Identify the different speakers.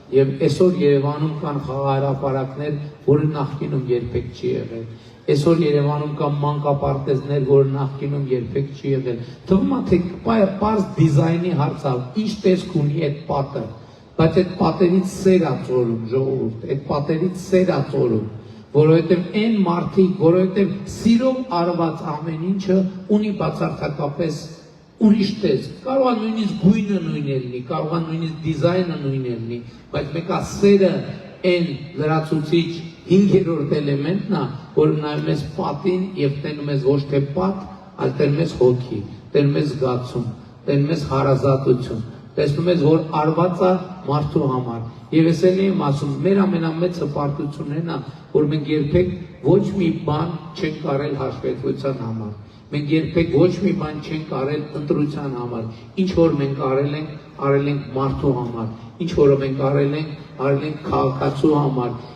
Speaker 1: Եվ այսօր Երևանում կան խաղահրապարակներ, որը նախկինում երբեք չի եղել։ Այսօր Երևանում կան մանկապարտեզներ, որը նախկինում երբեք չի եղել։ Թվում է թե պարզ դիզայնի հարց է, ինչ տեսք ունի այդ պատը, բայց այդ պատերից սեր է ծորում ժողովուրդ, այդ պատերից սեր է ծորում, որովհետև այն մարդիկ, որովհետև սիրով արված ամեն ինչը ունի բացարձակապես ուրիշ տեսք, կարող է նույնիսկ գույնը նույն լինի, կարող է նույնիսկ դիզայնը նույն լինի, բայց մեկ է սերը այն լրացուցիչ 5-րդ էլեմենտն է, որը նայում ես պատին եւ տենում ես ոչ թե պատ, այլ տենում ես հոգի, տենում ես զգացում, տենում ես հարազատություն, տեսնում ես, որ արված է մարդու համար։ Եվ ես էլ եմ ասում, մեր ամենամեծ հպարտությունն է, որ մենք երբեք ոչ մի բան չենք արել հաշվետվության համար։ Մենք երբեք ոչ մի բան չենք արել ընտրության համար, ինչ որ մենք արել ենք մարդու համար, ինչ որը մենք արել ենք քաղաքացու համար,